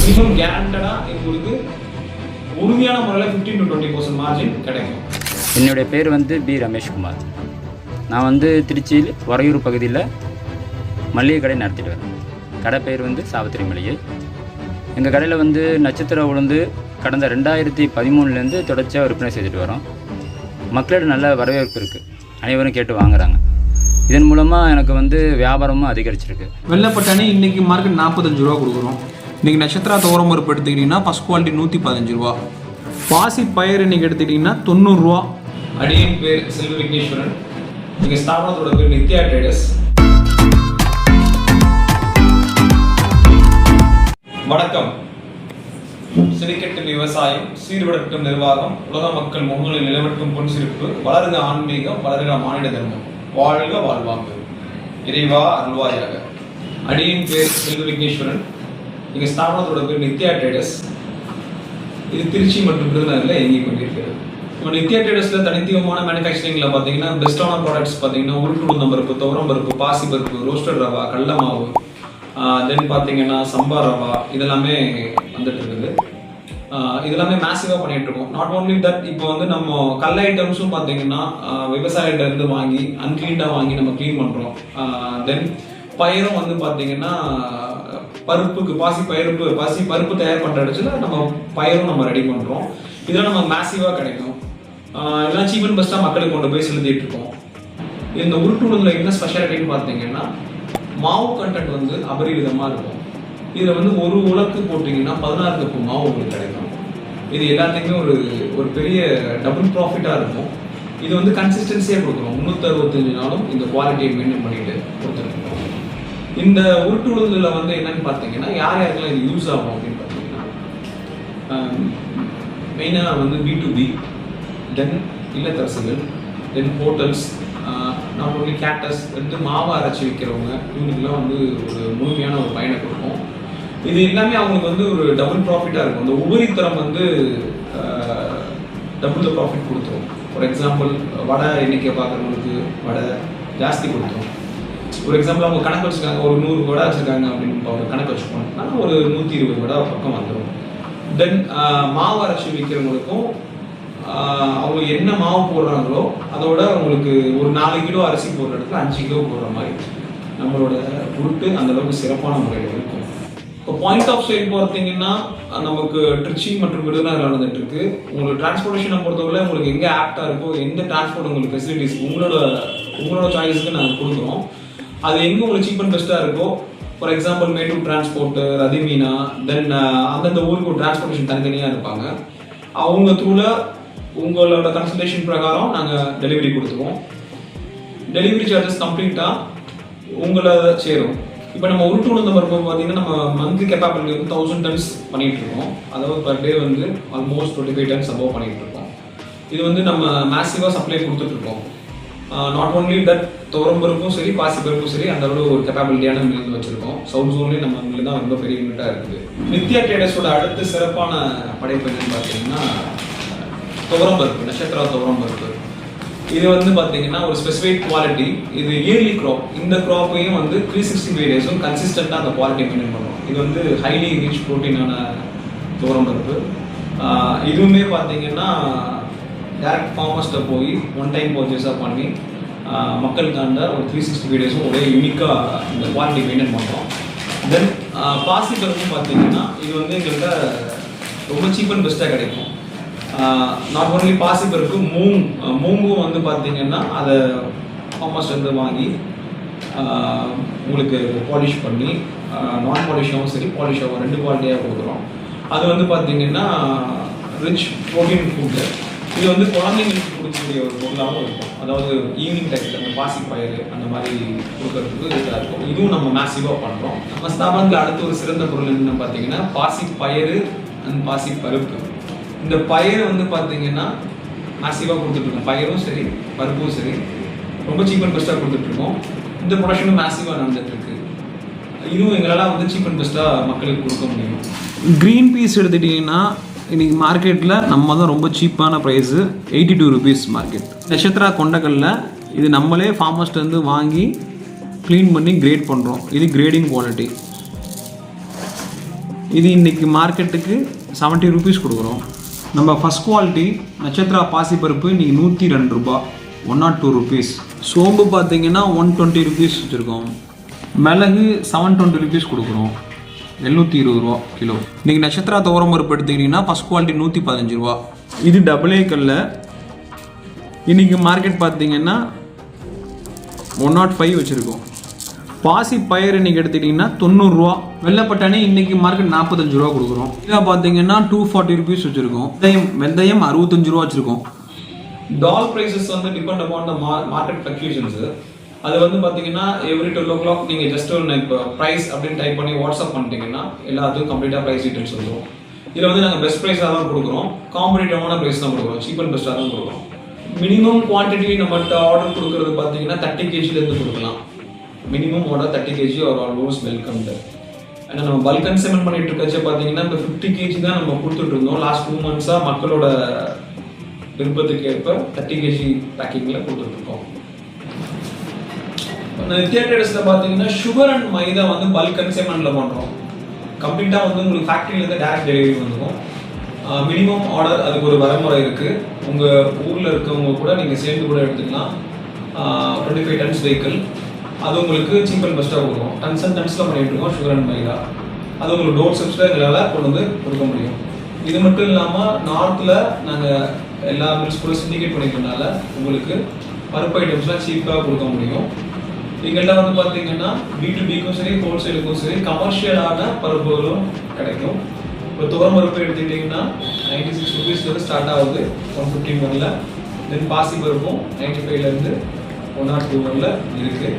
Minimum கேரண்டடாக உங்களுக்கு உறுதியான முறையில் 15 to 20% மார்ஜின் கிடைக்கும். என்னுடைய பேர் பி ரமேஷ்குமார். நான் திருச்சியில் உறையூர் பகுதியில் மளிகை கடை நடத்திட்டு வரேன். கடை பேர் சாவித்திரி மளிகை. எங்கள் கடையில் நட்சத்திர உளுந்து கடந்த 2013 தொடர்ச்சியாக விற்பனை செய்துட்டு வரோம். மக்களோட நல்ல வரவேற்பு இருக்குது. அனைவரும் கேட்டு வாங்குறாங்க. இதன் மூலமாக எனக்கு வியாபாரமும் அதிகரிச்சிருக்கு. வெள்ளைப்பட்டாணி இன்றைக்கி மார்க்கெட் 45 ரூபா கொடுக்குறோம். இன்றைக்கி நட்சத்திரா துவரம் பருப்பு எடுத்துக்கிட்டிங்கன்னா ஃபஸ்ட் குவாலிட்டி 115 ரூபா. பாசி பயிர் இன்றைக்கி எடுத்துக்கிட்டிங்கன்னா 90 ரூபா. அடியின் பேர் செல்வ விக்னேஸ்வரன். எங்கள் ஸ்தாபனத்தோட பேர் நித்யா ட்ரேடர்ஸ். வணக்கம். சிரிக்கட்டும் விவசாயம், சீர்படட்டும் நிர்வாகம், உலக மக்கள் முகங்களில் நிலவட்டும் பொன் சிரிப்பு, வளருக ஆன்மீகம், வளருக மானிட தர்மம், வாழ்க வாழ்வாங்கு, இறைவா அருள்வாயாக. அடியின் பேர் செல்வ விக்னேஸ்வரன். எங்கள் ஸ்தாபனத்தோட பேர் நித்யா ட்ரேடர்ஸ். இது திருச்சி மற்றும் விருதுநகரில் இயங்கிக் கொண்டிருக்கிறது. இப்போ நித்யா ட்ரேடர்ஸில் தனித்துவமான மேனுஃபேக்சரிங்கில் பார்த்தீங்கன்னா பெஸ்ட்டான ப்ராடக்ட்ஸ் பார்த்தீங்கன்னா உளுத்தம் பருப்பு, துவரம் பருப்பு, பாசி பருப்பு, ரோஸ்டட் ரவா, கடல மாவு, தென் பார்த்தீங்கன்னா சம்பா ரவா, இதெல்லாமே வந்துட்டு இருக்குது. இதெல்லாமே மேசிவாக பண்ணிட்டு இருக்கோம். நாட் ஓன்லி தட், இப்போ நம்ம கல் ஐட்டம்ஸும் பார்த்தீங்கன்னா விவசாயிகிட்ட இருந்து வாங்கி அன்கிளீன்டாக வாங்கி நம்ம க்ளீன் பண்ணுறோம். தென் பயிரும் பார்த்தீங்கன்னா பருப்புக்கு பாசி பருப்பு தயார் பண்ணுற இடத்துல நம்ம பயிரும் நம்ம ரெடி பண்ணுறோம். இதெல்லாம் நம்ம மேசிவாக கிடைக்கும். இதெல்லாம் சீப் அண்ட் பெஸ்ட்டாக மக்களுக்கு கொண்டு போய் செலுத்திட்டு இருக்கோம். இந்த உருட்டுல என்ன ஸ்பெஷாலிட்டின்னு பார்த்தீங்கன்னா மாவு கண்டென்ட் அபரிவிதமாக இருக்கும். இதில் ஒரு உலக்கு போட்டிங்கன்னா 16 கப்பு மாவு உங்களுக்கு கிடைக்கும். இது எல்லாத்துக்குமே ஒரு பெரிய டபுள் ப்ராஃபிட்டாக இருக்கும். இது கன்சிஸ்டன்சியாக கொடுக்குறோம். 365 நாளும் இந்த குவாலிட்டியை மெயின்டைன் பண்ணிட்டு கொடுத்துருக்கோம். இந்த உருட்டு உளுந்துல என்னன்னு பார்த்தீங்கன்னா யார் யாருக்கெல்லாம் இது யூஸ் ஆகும் அப்படின்னு பார்த்தீங்கன்னா மெயினாக B2B, தென் இல்லத்தரசுகள், then hotels, not only caterers, மாவு அரைச்சி விற்கிறவங்க, இவங்களுக்குலாம் ஒரு முழுமையான ஒரு பயனை கொடுக்கும். இது எல்லாமே அவங்களுக்கு ஒரு டபுள் ப்ராஃபிட்டாக இருக்கும். அந்த உபரித்தரம் டபுள் த ப்ராஃபிட் கொடுத்துரும். ஃபார் எக்ஸாம்பிள் வடை எண்ணிக்கை பார்க்குறவங்களுக்கு வடை ஜாஸ்தி கொடுத்துரும். ஒரு எக்ஸாம்பிள் அவங்க கணக்கு வச்சுருக்காங்க, ஒரு 100 வடை வச்சுருக்காங்க அப்படின்னு ஒரு கணக்கு வச்சுக்கோங்கன்னா ஒரு 120 வடை பக்கம் வந்துடும். தென் மாவு அரைச்சி விற்கிறவங்களுக்கும் அவங்க என்ன மாவு போடுறாங்களோ அதோட அவங்களுக்கு ஒரு 4 கிலோ அரிசி போடுற இடத்துல 5 கிலோ போடுற மாதிரி நம்மளோட உருட்டு அந்தளவுக்கு சிறப்பான முறையில் இருக்கும். இப்போ பாயிண்ட் ஆஃப் சேல் பார்த்தீங்கன்னா நமக்கு திருச்சி மற்றும் விருதுநகர் நடந்துட்டு இருக்கு. உங்களுக்கு டிரான்ஸ்போர்ட்டேஷனை பொறுத்தவரை உங்களுக்கு எங்கே ஆப்டாக இருக்கோ, எந்த டிரான்ஸ்போர்ட் உங்களுக்கு ஃபெசிலிட்டிஸ் உங்களோட சாய்ஸுக்கு நாங்கள் கொடுக்குறோம். அது எங்கே உங்களுக்கு சீப் அண்ட் பெஸ்ட்டாக இருக்கோ, for example Mettur transport, Rathimeena, then அந்தந்த ஊருக்கு ஒரு டிரான்ஸ்போர்ட்டேஷன் தனித்தனியாக இருப்பாங்க. அவங்க த்ரூவில் உங்களோட கன்சல்டேஷன் பிரகாரம் நாங்கள் டெலிவரி கொடுத்துருவோம். டெலிவரி சார்ஜஸ் கம்ப்ளீட்டாக உங்களை சேரும். இப்போ நம்ம உருட்டு உளுந்த பருப்பு பார்த்தீங்கன்னா நம்ம மந்த்லி கெப்பாபிலிட்டி 1000 tons பண்ணிகிட்டு இருக்கோம். அதாவது per day almost 25 tons above பண்ணிகிட்டு இருக்கோம். இது நம்ம மேசிவாக சப்ளை கொடுத்துட்ருக்கோம். நாட் ஓன்லி தட், துவரம் பருப்பும் சரி, பாசி பருப்பும் சரி, அந்த அளவு ஒரு கெப்பாபிலிட்டியான மில் வச்சுருக்கோம். சவுத் ஜோன்லேயும் நம்ம மில் தான் ரொம்ப பெரிய யூனிட்டாக இருக்குது. நித்யா ட்ரேடர்ஸோட அடுத்த சிறப்பான படைப்பு என்னன்னு பார்த்தீங்கன்னா துவரம் பருப்பு, நட்சத்திரா துவரம் பருப்பு. இது பார்த்தீங்கன்னா ஒரு ஸ்பெசிஃபிக் குவாலிட்டி. இது இயர்லி க்ராப். இந்த க்ராப்பையும் 365 days கன்சிஸ்டண்டாக அந்த குவாலிட்டி மெயின்டைன் பண்ணுறோம். இது ஹைலி ரிச் ப்ரோட்டீனான துவரம் பருப்பு. இதுவுமே பார்த்தீங்கன்னா டேரக்ட் ஃபார்மர்ஸ்ட்டை போய் ஒன் டைம் பர்ச்சேஸாக பண்ணி மக்களுக்காண்ட ஒரு 365 days ஒரே யூனிக்காக இந்த குவாலிட்டி மெயின்டைன் பண்ணுறோம். தென் பாசி பருப்பும் பார்த்தீங்கன்னா இது எங்கள்கிட்ட ரொம்ப சீப் அண்ட் பெஸ்ட்டாக கிடைக்கும். நாட் ஓன்லி பாசி பருப்பு, மூங்கும் பார்த்தீங்கன்னா அதை ஃபார்மர்ஸ்லேருந்து வாங்கி உங்களுக்கு பாலிஷ் பண்ணி நான் பாலிஷாகவும் சரி பாலிஷாகவும் 2 குவாலிட்டியாக கொடுக்குறோம். அது பார்த்தீங்கன்னா ரிச் ப்ரோட்டீன் ஃபுட்டு. இது குழந்தைங்களுக்கு கொடுக்கக்கூடிய ஒரு பொருளாகவும் இருக்கும். அதாவது ஈவினிங் டைமில் அந்த பாசி பயிர் அந்த மாதிரி கொடுக்கறதுக்கு இதாக இருக்கும். இதுவும் நம்ம மேசிவாக பண்ணுறோம். நம்ம ஸ்தாபனத்தில் அடுத்த ஒரு சிறந்த பொருள் என்னென்னு பார்த்தீங்கன்னா பாசி பயிர் அண்ட் பாசி பருப்பு. இந்த பயிர் பார்த்தீங்கன்னா மேசிவாக கொடுத்துட்ருக்கோம். பயிரும் சரி பருப்பும் சரி ரொம்ப சீப் அண்ட் பெஸ்ட்டாக கொடுத்துட்ருக்கோம். இந்த ப்ரொடக்ஷனும் மேசிவாக நடந்துகிட்ருக்கு. இதுவும் எங்களால் சீப் அண்ட் பெஸ்ட்டாக மக்களுக்கு கொடுக்க முடியும். க்ரீன் பீஸ் எடுத்துட்டிங்கன்னா இன்றைக்கி மார்க்கெட்டில் நம்ம தான் ரொம்ப சீப்பான ப்ரைஸு 82 rupees மார்க்கெட். நட்சத்திரா கொண்டக்கல்ல இது நம்மளே ஃபார்மர்ஸ்லேருந்து வாங்கி க்ளீன் பண்ணி கிரேட் பண்ணுறோம். இது கிரேடிங் குவாலிட்டி. இது இன்றைக்கி மார்க்கெட்டுக்கு 70 rupees கொடுக்குறோம். நம்ம ஃபஸ்ட் குவாலிட்டி நட்சத்திரா பாசிப்பருப்பு இன்றைக்கி 102 ரூபா, 102 rupees. சோம்பு பார்த்தீங்கன்னா 120 rupees வச்சுருக்கோம். மிளகு 720 rupees கொடுக்குறோம், 720 ரூபா கிலோ. இன்றைக்கி நட்சத்திரா துவரம் பருப்பு எடுத்துக்கிட்டிங்கன்னா ஃபஸ்ட் குவாலிட்டி 115 ரூபா. இது டபுள் ஏ கல்ல இன்றைக்கி மார்க்கெட் பார்த்தீங்கன்னா 105 வச்சுருக்கோம். பாசி பயிர் இன்றைக்கி எடுத்துக்கிட்டிங்கன்னா 90 ரூபா. வெள்ளைப்பட்டாணி இன்றைக்கி மார்க்கெட் 45 ரூபா கொடுக்குறோம். இதை பார்த்தீங்கன்னா 240 rupees வச்சுருக்கோம். வெந்தயம் 65 ரூபா வச்சுருக்கோம். டால் ப்ரைஸஸ் வந்து டிபெண்ட் அப்பான் த மார்க்கெட் ஃப்ளக்சுவேஷன்ஸு. அது வந்து பார்த்தீங்கன்னா எவ்ரி 12 o'clock நீங்கள் ஜஸ்ட் ஒன்று இப்போ ப்ரைஸ் அப்படின்னு டைப் பண்ணி வாட்ஸ்அப் பண்ணிட்டீங்கன்னா எல்லாத்துக்கும் கம்ப்ளீட்டாக ப்ரைஸ் டீட்டெயில்ஸ் வந்துடும். இதில் வந்து நாங்கள் பெஸ்ட் ப்ரைஸாக தான் கொடுக்குறோம், காம்படிட்டிவான ப்ரைஸ் தான் கொடுக்குறோம், சீப் அண்ட் பெஸ்ட்டாக தான் கொடுக்குறோம். மினிமம் குவான்டிட்டி நம்மகிட்ட ஆர்டர் கொடுக்குறது பார்த்தீங்கன்னா 30 kgலேருந்து கொடுக்கலாம். மினிமம் ஆர்டர் 30 kg ஒரு ஆல்மோஸ்ட் வெல்கம்டு. ஏன்னா நம்ம பல்க் கன்சைன்மெண்ட் பண்ணிட்டு இருக்கச்சு பார்த்தீங்கன்னா இப்போ 50 kg தான் நம்ம கொடுத்துட்டு இருந்தோம். லாஸ்ட் 2 months மக்களோட விருப்பத்துக்கு ஏற்ப 30 kg பேக்கிங்கில் கொடுத்துட்ருக்கோம். நித்யா ட்ரேடர்ஸில் பார்த்தீங்கன்னா சுகர் அண்ட் மைதா வந்து பல்க் கன்சைன்மெண்ட்டில் பண்ணுறோம். கம்ப்ளீட்டாக வந்து உங்களுக்கு ஃபேக்ட்ரியிலேருந்து டேரக்ட் டெலிவரி வந்துடும். மினிமம் ஆர்டர் அதுக்கு ஒரு வரமுறை இருக்குது. உங்கள் ஊரில் இருக்கவங்க கூட நீங்கள் சேர்ந்து கூட எடுத்துக்கலாம். 25 tons வெஹிக்கிள் அது உங்களுக்கு சீப் அண்ட் பெஸ்ட்டாக கொடுக்கும். டன்ஸ் அண்ட் டன்ஸில் பண்ணிட்டு இருக்கோம் சுகர் அண்ட் மைதா. அது உங்களுக்கு டோர் ஸ்டெப்ஸில் எங்களால் கொண்டு வந்து கொடுக்க முடியும். இது மட்டும் இல்லாமல் நார்த்தில் நாங்கள் எல்லா மில்ஸ் கூட சிண்டிகேட் பண்ணிக்கிறதுனால உங்களுக்கு பருப்பு ஐட்டம்ஸ்லாம் சீப்பாக கொடுக்க முடியும். எங்கள்கிட்ட வந்து பார்த்தீங்கன்னா B2Bக்கும் சரி ஹோல்சேலுக்கும் சரி கமர்ஷியலான பருப்புகளும் கிடைக்கும். இப்போ துவரம் பருப்பு எடுத்துக்கிட்டிங்கன்னா 96 rupees ஸ்டார்ட் ஆகுது, 115 வரல. தென் பாசி பருப்பும் 95லேருந்து 102 வரல இருக்குது.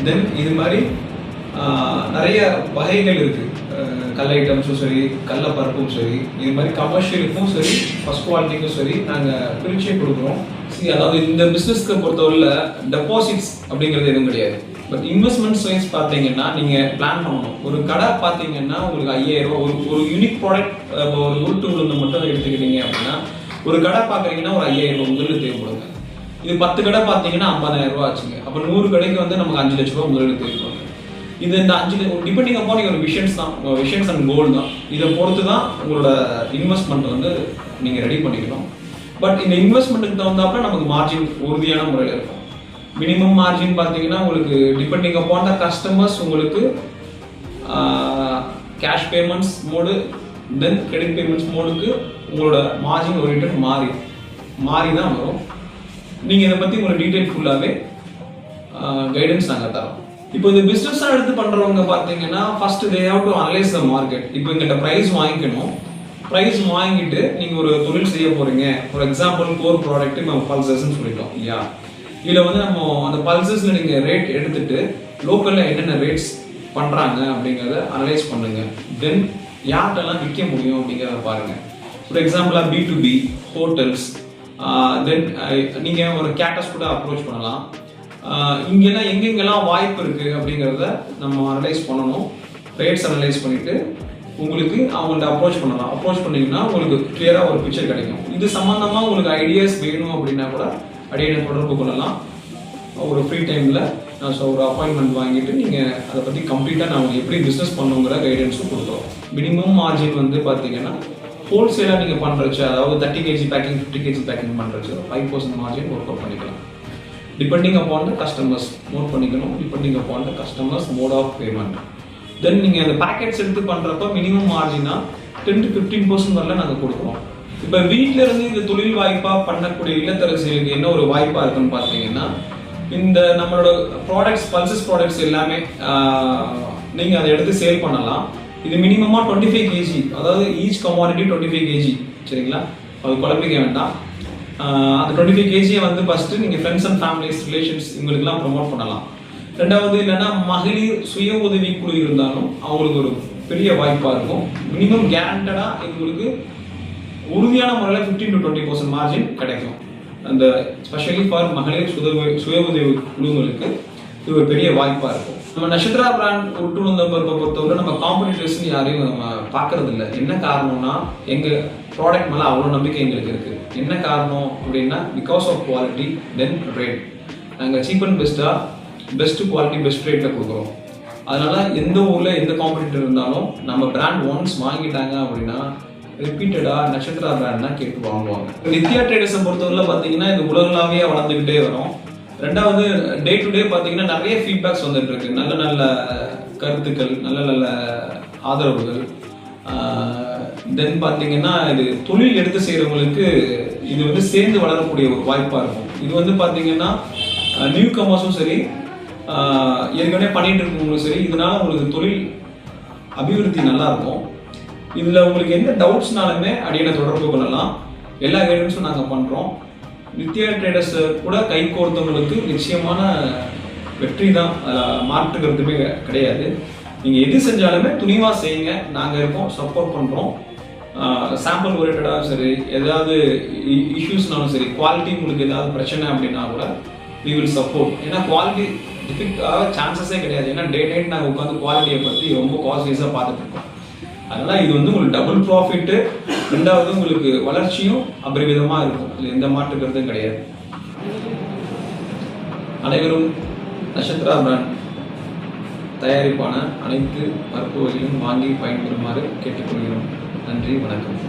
தென் இது மாதிரி நிறைய வகைகள் இருக்குது. கல் ஐட்டம்ஸும் சரி, கடல பருப்பும் சரி, இது மாதிரி கமர்ஷியலுக்கும் சரி ஃபஸ்ட் குவாலிட்டிக்கும் சரி நாங்கள் பிரிச்சே கொடுக்குறோம். அதாவது இந்த பிஸ்னஸ்க்கு பொறுத்தவரையில் டெபாசிட்ஸ் அப்படிங்கிறது எதுவும் கிடையாது. பட் இன்வெஸ்ட்மெண்ட்ஸ் வைஸ் பார்த்தீங்கன்னா நீங்கள் பிளான் பண்ணணும். ஒரு கடை பார்த்தீங்கன்னா உங்களுக்கு 5000 ரூபா ஒரு யூனிக் ப்ராடக்ட். ஒரு யூடியூப்ல மட்டும் எடுத்துக்கிட்டீங்க அப்படின்னா ஒரு கடை பார்க்குறீங்கன்னா ஒரு 5000 ரூபா முதலீடு தேவைப்படுங்க. இது 10 கடை பார்த்தீங்கன்னா 50000 ரூபா ஆச்சுங்க. அப்போ 100 கடைக்கு வந்து நமக்கு 5 லட்ச ரூபா முதலீடு தேவைப்படுங்க. இது இந்த 5 டிபெண்டிங் அப்பான் ஒரு விஷன்ஸ் அண்ட் கோல் தான். இதை பொறுத்து தான் உங்களோட இன்வெஸ்ட்மெண்ட் வந்து நீங்கள் ரெடி பண்ணிக்கணும். பட் இந்த இன்வெஸ்ட்மெண்ட்டுக்கு தகுந்தாப்புல நமக்கு மார்ஜின் உறுதியான முறையில் இருக்கும். மினிமம் மார்ஜின் பார்த்தீங்கன்னா உங்களுக்கு டிபெண்டிங் அப்பான் த கஸ்டமர்ஸ் உங்களுக்கு கேஷ் பேமெண்ட்ஸ் மோடு தென் கிரெடிட் பேமெண்ட்ஸ் மோடுக்கு உங்களோட மார்ஜின் ஓரியன்டட் மாறி தான் வரும். நீங்கள் இதை பற்றி உங்களுக்கு டீட்டெயில் ஃபுல்லாகவே கைடன்ஸ் நாங்கள் தரோம். இப்போ இந்த பிஸ்னஸாக எடுத்து பண்ணுறவங்க பார்த்தீங்கன்னா first they have to analyse the market. இப்போ எங்கிட்ட ப்ரைஸ் வாங்கிக்கணும். ப்ரைஸ் வாங்கிட்டு நீங்கள் ஒரு தொழில் செய்ய போகிறீங்க. ஃபார் எக்ஸாம்பிள் கோர் ப்ராடக்ட்டு நம்ம பல்சஸ்ன்னு சொல்லிட்டோம் இல்லையா. இதில் வந்து நம்ம அந்த பல்சஸில் நீங்கள் ரேட் எடுத்துட்டு லோக்கலில் என்னென்ன ரேட்ஸ் பண்ணுறாங்க அப்படிங்கிறத அனலைஸ் பண்ணுங்கள். தென் யார்கிட்டலாம் விற்க முடியும் அப்படிங்கிறத பாருங்கள். ஃபார் எக்ஸாம்பிளாக B2B ஹோட்டல்ஸ், தென் நீங்கள் ஒரு கேட்டர்ஸ் கூட அப்ரோச் பண்ணலாம். இங்கெல்லாம் எங்கெங்கெல்லாம் வாய்ப்பு இருக்குது அப்படிங்கிறத நம்ம அனலைஸ் பண்ணணும். ரேட்ஸ் அனலைஸ் பண்ணிவிட்டு உங்களுக்கு அவங்கள்ட்ட அப்ரோச் பண்ணலாம். அப்ரோச் பண்ணிங்கன்னா உங்களுக்கு கிளியராக ஒரு பிக்சர் கிடைக்கும். இது சம்மந்தமாக உங்களுக்கு ஐடியாஸ் வேணும் அப்படின்னா கூட அடியை தொடர்பு கொள்ளலாம். ஒரு ஃப்ரீ டைமில் ஒரு அப்பாயின்மெண்ட் வாங்கிட்டு நீங்கள் அதை பற்றி கம்ப்ளீட்டாக நான் உங்களுக்கு எப்படி பிஸ்னஸ் பண்ணுங்கிற கைடன்ஸும் கொடுக்குறோம். மினிமம் மார்ஜின் வந்து பார்த்தீங்கன்னா ஹோல்சேலாக நீங்கள் பண்ணுறச்சு, அதாவது 30 kg பேக்கிங் 50 kg பேக்கிங் பண்ணுறச்சு 5% மார்ஜின் ஒர்க் அவுட் பண்ணிக்கலாம். Depending upon the customers note பண்ணிக்கணும். Depending upon the customers mode of payment. Then நீங்கள் அந்த பேக்கெட்ஸ் எடுத்து பண்ணுறப்ப மினிமம் மார்ஜினாக 10 to 15% வரல நாங்கள் கொடுக்குறோம். இப்போ வீட்டில் இருந்து இந்த தொழில் வாய்ப்பாக பண்ணக்கூடிய இல்லத்தரசிகளுக்கு என்ன ஒரு வாய்ப்பாக இருக்குன்னு பார்த்தீங்கன்னா இந்த நம்மளோட ப்ராடக்ட்ஸ் பல்சஸ் ப்ராடக்ட்ஸ் எல்லாமே நீங்கள் அதை எடுத்து சேல் பண்ணலாம். இது மினிமமாக 25 kg, அதாவது ஈச் கமாடிட்டி 25 kg, சரிங்களா? அது குழப்பிக்க வேண்டாம். அந்த 25 kg வந்து ஃபஸ்ட்டு நீங்கள் ஃப்ரெண்ட்ஸ் அண்ட் ஃபேமிலிஸ் ரிலேஷன்ஸ் இவங்களுக்குலாம் ப்ரொமோட் பண்ணலாம். ரெண்டாவது இல்லைன்னா மகளிர் சுய உதவி குழு இருந்தாலும் அவங்களுக்கு ஒரு பெரிய வாய்ப்பாக இருக்கும். மினிமம் கேரண்டடாக எங்களுக்கு உறுதியான முறையில் 15 to 20% மார்ஜின் கிடைக்கும். அந்த ஸ்பெஷலி ஃபார் மகளிர் சுய உதவி குழுங்களுக்கு இது ஒரு பெரிய வாய்ப்பாக இருக்கும். நம்ம நட்சத்திரா பிராண்ட் உட்டுழுந்த பருப்பை பொறுத்தவரை நம்ம காம்படிட்டர்ஸ்னு யாரையும் நம்ம பார்க்கறது இல்லை. என்ன காரணம்னா எங்கள் ப்ராடக்ட் மேலே அவ்வளோ நம்பிக்கை எங்களுக்கு இருக்குது. என்ன காரணம் அப்படின்னா because of quality then rate. நாங்கள் சீப் அண்ட் பெஸ்ட்டாக பெஸ்ட் குவாலிட்டி பெஸ்ட் ரேட்டில் கொடுக்குறோம். அதனால எந்த ஊரில் எந்த காம்படிட்டர் இருந்தாலும் நம்ம பிராண்ட் ஒன்ஸ் வாங்கிட்டாங்க அப்படின்னா ரிப்பீட்டடாக நட்சத்திரா பிராண்ட் தான் கேட்டு வாங்குவாங்க. நித்யா ட்ரேடர்ஸை பொறுத்தவரை பார்த்தீங்கன்னா இது உலகளாவே வளர்ந்துக்கிட்டே வரும். ரெண்டாவது டே டு டே பார்த்தீங்கன்னா நிறைய ஃபீட்பேக்ஸ் வந்துட்டு இருக்கு. நல்ல நல்ல கருத்துக்கள், நல்ல நல்ல ஆதரவுகள். தென் பார்த்தீங்கன்னா இது தொழில் எடுத்து செய்கிறவங்களுக்கு இது வந்து சேர்ந்து வளரக்கூடிய ஒரு வாய்ப்பாக இருக்கும். இது வந்து பார்த்தீங்கன்னா நியூ கமர்ஸும் சரி, ஏற்கனவே பண்ணிட்டு இருக்கவங்களும் சரி, இதனால உங்களுக்கு தொழில் அபிவிருத்தி நல்லா இருக்கும். இதில் உங்களுக்கு எந்த டவுட்ஸ்னாலுமே அடியனை தொடர்பு கொள்ளலாம். எல்லா கைடன்ஸும் நாங்கள் பண்ணுறோம். நித்யா ட்ரேடர்ஸ் கூட கை கோர்த்தவங்களுக்கு நிச்சயமான வெற்றி தான், மாற்றுக்கிறதுமே கிடையாது. நீங்கள் எது செஞ்சாலுமே துணிவாக செய்யுங்க, நாங்கள் இருக்கோம், சப்போர்ட் பண்ணுறோம். சாம்பிள் ஓரியன்டாக சரி, ஏதாவது இஷ்யூஸ்னாலும் சரி, குவாலிட்டி உங்களுக்கு ஏதாவது பிரச்சனை அப்படின்னா கூட we will சப்போர்ட். ஏன்னா குவாலிட்டி டிஃபெக்ட் ஆக சான்சஸே கிடையாது. ஏன்னா டே நைட் நாங்கள் உட்காந்து குவாலிட்டியை பற்றி ரொம்ப காஸ்ட்லிஸாக பார்த்துட்டு இருக்கோம். அதனால் இது வந்து உங்களுக்கு டபுள் ப்ராஃபிட்டு, ரெண்டாவது உங்களுக்கு வளர்ச்சியும் அபரிவிதமாக இருக்கும். இதில் எந்த மாற்று கருத்தும் கிடையாது. அனைவரும் நட்சத்திரா பிராண்ட் தயாரிப்பான அனைத்து பருப்பு வகையும் வாங்கி பயன்பெறுமாறு கேட்டுக்கொள்கிறோம். நன்றி, வணக்கம்.